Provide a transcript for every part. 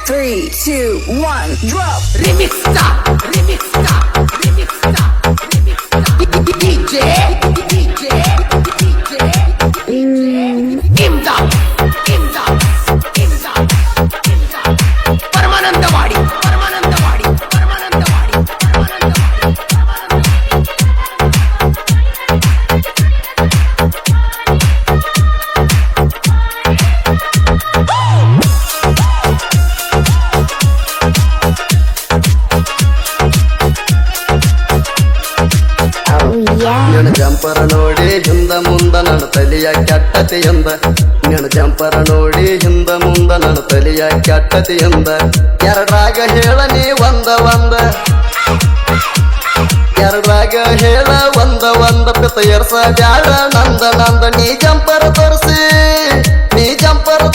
3, 2, 1, drop. Remix star, remix star, remix star, remix star. DJ, DJ, DJ, Imdad, Imdad, Imdad, Imdad. Paramanandawadi, Paramanandawadi, Paramanandawadi, Paramanandawadi, ನಿನ್ನ ಜಂಪರ ನೋಡಿ ಹಿಂದ ಮುಂದ ನನ್ನ ತಲಿಯ ಕೆಟ್ಟತಿಯಿಂದ ನಿನ್ನ ಜಂಪರ ನೋಡಿ ಹಿಂದ ಮುಂದ ನನ್ನ ತಲಿಯ ಕೆಟ್ಟತಿಯಿಂದ ಎರಡ್ರಾಗ ಹೇಳ ನೀ ಒಂದ ಎರಡ್ರಾಗ ಹೇಳ ಒಂದ ಪಿತ ಎರ್ಸ ಬ್ಯಾಡ ನಂದ ನೀ ಜಂಪರ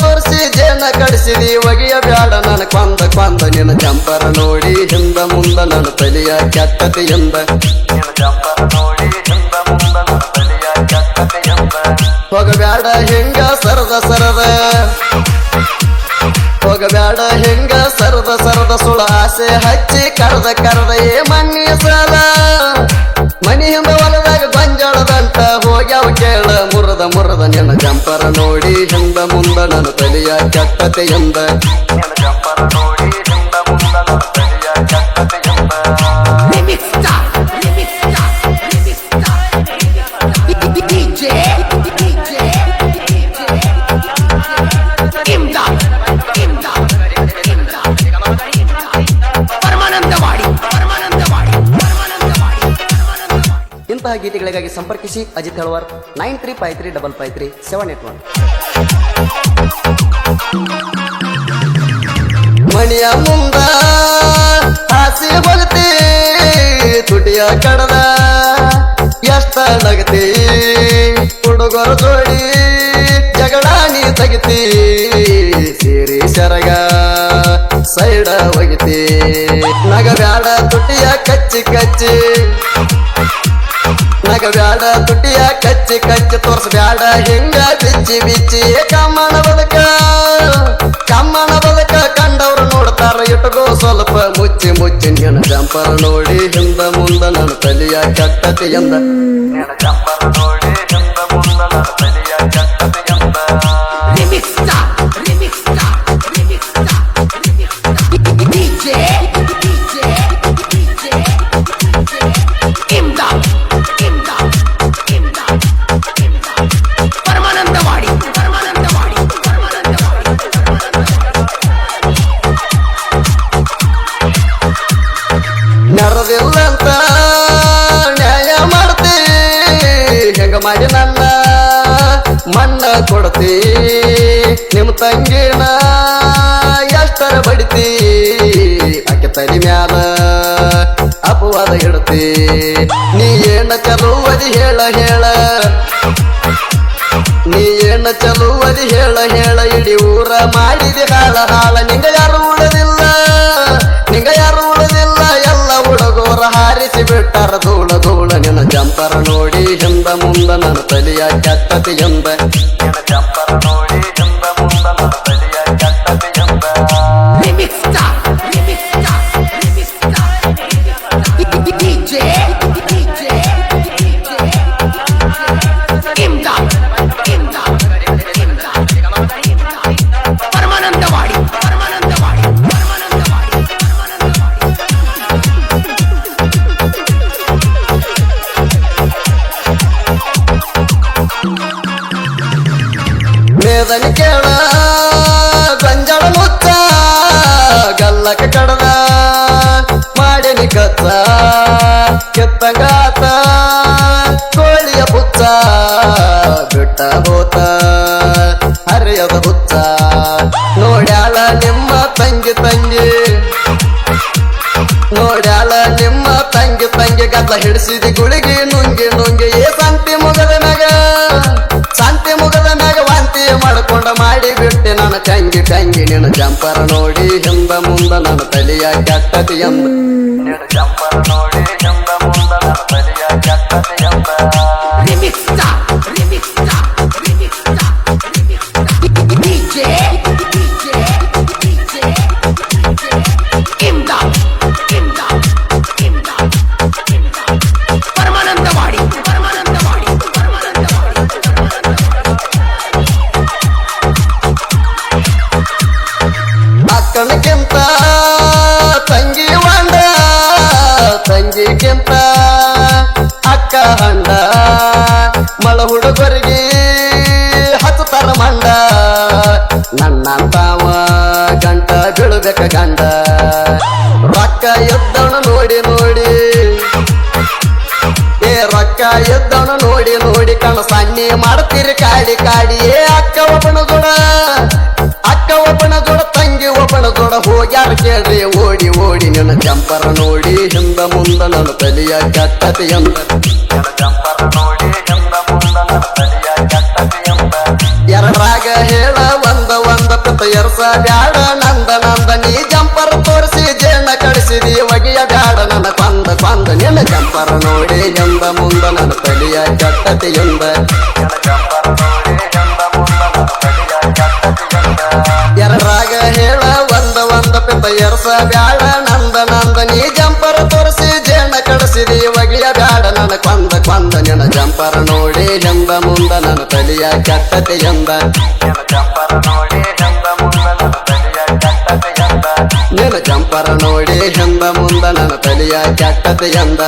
ತೋರಿಸಿ ಜೇನ ಕಡಿಸಿದಿ ಒಗೆಯ ಬ್ಯಾಡ ನನ್ನ ಕೊಂದ ನಿನ್ನ ಜಂಪರ ನೋಡಿ ಹಿಂದ ಮುಂದ ನನ್ನ ತಲಿಯ ಕೆಟ್ಟತಿಯಿಂದ ನಿನ್ನ ಜಂಪರ ನೋಡಿ ಹಿಂದ ಮುಂದ ನನ್ನ ತಲಿಯ ಕೆಟ್ಟತಿಯಿಂದ ಹೋಗಬ್ಯಾಡ ಹಿಂಗ ಸರದ ಹೋಗಬ್ಯಾಡ ಹಿಂಗ ಸರದ ಸುಳ ಆಸೆ ಹಚ್ಚಿ ಕರ್ದ ಏ ಮಣ್ಣಿಯ ಸಾಲ ಮನಿ ಹಿಂದ ಹೊಲದಾಗ ಗೊಂಜಾಳದಂತ ಹೋಗ್ಯಾವ ಕೇಳ ಮುರದ ನಿನ್ನ ಜಂಪರ ನೋಡಿ ಹಿಂದ ಮುಂದ ನನ್ನ ತಲಿಯ ಕೆಟ್ಟತೆಯಿಂದ ನಿನ್ನ ಜಂಪರ ನೋಡಿ ಹಿಂದ ಮುಂದ ನನ್ನ ತಲಿಯ ಕೆಟ್ಟತೆಯಿಂದ remix star, remix star, remix star, DJ, DJ, Imdad, Imdad, Imdad, Paramanandawadi, Paramanandawadi, Paramanandawadi, Paramanandawadi. ಇಂತಹ ಗೀತೆಗಳಿಗಾಗಿ ಸಂಪರ್ಕಿಸಿ ಅಜಿತ್ ಹಳವಾರ್ 9353553781. ಮಣಿಯ ಮುಂದ ಆಸೆ ಬಗತಿ ತುಟಿಯ ಕಡದ ಎಷ್ಟ ನಗತಿ ಹುಡುಗರ ಜೋಡಿ ಜಗಳ ನೀ ತಗಿತಿ ಸೇರಿ ಸರಗ ಸೈಡ ಒಗಿತಿ ನಗಬ್ಯಾಡ ತುಟಿಯ ಕಚ್ಚಿ ನಗಬ್ಯಾಡ ತುಟಿಯ ಕಚ್ಚಿ ತೋರ್ಸ್ಬ್ಯಾಡ ಹಿಂಗ ಬಿಚ್ಚಿ ಕಮ್ಮನ ಬದಕ ಕಂಡವ್ರು ನೋಡ್ತಾರ ಇಟ್ಕೋ ಸ್ವಲ್ಪ ಮುಚ್ಚಿ ನಿನ್ನ ಜಂಪರ ನೋಡಿ ಹಿಂದ ಮುಂದ ನನ್ನ ತಲಿಯ ಕೆಟ್ಟತೆಯಿಂದ ನಿನ್ನ ಜಂಪರ ನೋಡಿ ಹಿಂದ ಮುಂದ ನನ್ನ ತಲಿಯ ಕೆಟ್ಟತೆಯಿಂದ Remix star, remix star, remix star, remix star. DJ, DJ, DJ, Imdad, Imdad, Imdad, Imdad. Paramanandawadi, Paramanandawadi, Paramanandawadi, Paramanandawadi. ನರದಿಲ್ಲಂತ ನ್ಯಾಯ ಮಾಡ್ತಿ ಹೆಂಗ ಮಾಡಿ ನನ್ನ ಮಣ್ಣ ಕೊಡ್ತಿ ನಿಮ್ಮ ತಂಗಿನ ಎಷ್ಟರ ಬಡಿತಿ ಆಕೆ ತಲೆ ಮ್ಯಾಲ ಅಪವಾದ ಇಡ್ತಿ ನೀ ಏನ ಚಲುವದಿ ಹೇಳ ನೀ ಏನ ಚಲುವದಿ ಹೇಳ ಇಡೀ ಊರ ಮಾಡಿದಿ ಹಾಳ ನಿಂಗ ಯಾರು ಉಳದಿಲ್ಲ ಎಲ್ಲ ಹುಡುಗೋರ ಹಾರಿಸಿ ಬಿಟ್ಟಾರ ಧೂಳ ನಿನ್ನ ಜಂಪರ ನೋಡಿ ಹಿಂದ ಮುಂದ ನನ್ನ ತಲಿಯ ಕೆಟ್ಟತೆಯಿಂದ ನಿನ್ನ ಜಂಪರ ನೋಡಿ ಹಿಂದ ಮುಂದ ನನ್ನ ತಲಿಯ ಕೆಟ್ಟತೆಯಿಂದ Remix star, remix star, remix star, DJ, DJ, Imdad, Imdad, Imdad, Paramanandawadi, Paramanandawadi, Paramanandawadi, Paramanandawadi. ಮೇದನಿ ಕೇಳ ಗಂಜಳ ಮುಚ್ಚ ಗಲ್ಲಕ ಕಡದ ಮಾಡಿನಿ ಕಚ್ಚ ಕೆತ್ತಂಗಾತ ಕೋಳಿಯ ಪುಚ್ಚ ಬಿಟ್ಟ ಹೋತ ಹರಿಯದ ಹುಚ್ಚ ನೋಡ್ಯಾಳ ನಿಮ್ಮ ತಂಗಿ ನೋಡ್ಯಾಳ ನಿಮ್ಮ ತಂಗಿ ಗದ್ದ ಹಿಡಿಸಿದಿ ಗುಳಿಗಿ ನುಂಗಿ ಏ ಶಾಂತಿ ಮುಗದ ಮ್ಯಾಗ ವಾಂತಿ ಮಾಡ್ಕೊಂಡ ಮಾಡಿ ಬಿಟ್ಟೆ ನನ್ನ ತಂಗಿ ನಿನ್ನ ಜಂಪರ ನೋಡಿ ಹಿಂದ ಮುಂದ ನನ್ನ ತಲಿಯ ಕೆಟ್ಟತೆಯಿಂದ ನಿನ್ನ ಜಂಪರ ನೋಡಿ ಹಿಂದ ಮುಂದ ನನ್ನ ತಲಿಯ ಕೆಟ್ಟತೆಯಿಂದ Remix star, remix star, remix star, remix star. DJ, DJ, DJ, ನನ್ನಂತಾವ ಗಂಟ ಬೀಳ್ಬೇಕ ಗಂಡ ರೊಕ್ಕ ಎದ್ದವನು ನೋಡಿ ನೋಡಿ ರೊಕ್ಕ ಎದ್ದವನು ನೋಡಿ ನೋಡಿ ಕಣ ಸಣ್ಣಿ ಮಾಡ್ತೀರಿ ಕಾಡಿ ಕಾಡಿ ಅಕ್ಕ ಒಬ್ಬನ ಜೋಡ ತಂಗಿ ಒಬ್ಬನ ಜೋಡ ಹೋಗ್ಯಾರ ಕೇಳ್ರಿ ಓಡಿ ಓಡಿ ನನ್ನ ಜಂಪರ ನೋಡಿ ಹಿಂದ ಮುಂದ ನನ್ನ ತಲಿಯ ಕೆಟ್ಟತಿ ಎಂದ ಎರಡರಾಗ ಹೇಳ ಒಂದ ಪುತ್ತ ಎರ್ಸ ಬ್ಯಾಡ ನಂದ ನೀ ಜಂಪರ ತೋರಿಸಿ ಜೇನ ಕಡಿಸಿದಿ ಒಗೆಯ ಬ್ಯಾಡ ನನ್ನ ಕೊಂದ ನಿನ್ನ ಜಂಪರ ನೋಡಿ ಎಂದ ಮುಂದ ನನ್ನ ತಲಿಯ ಕೆಟ್ಟತಿ ಎಂದ ಎರಡರಾಗ ಹೇಳ ಒಂದ ಪುತ್ತ ಎರ್ಸ ಬ್ಯಾಡ ನಂದ ನೀ ಜಂಪರ ತೋರಿಸಿ ಜೇನ ಕಡಿಸಿದಿ ಒಗೆಯ ಬ್ಯಾಡ ನನ್ನ ಕೊಂದ ನಿನ್ನ ಜಂಪರ ನೋಡಿ ಎಂದ ಮುಂದ ನನ್ನ ತಲಿಯ ಕೆಟ್ಟತಿ ಎಂದ ನಿನ್ನ ಜಂಪರ ನೋಡಿ ಹಿಂದ ಮುಂದ ನನ್ನ ತಲಿಯ ಕೆಟ್ಟತಿ ಎಂದ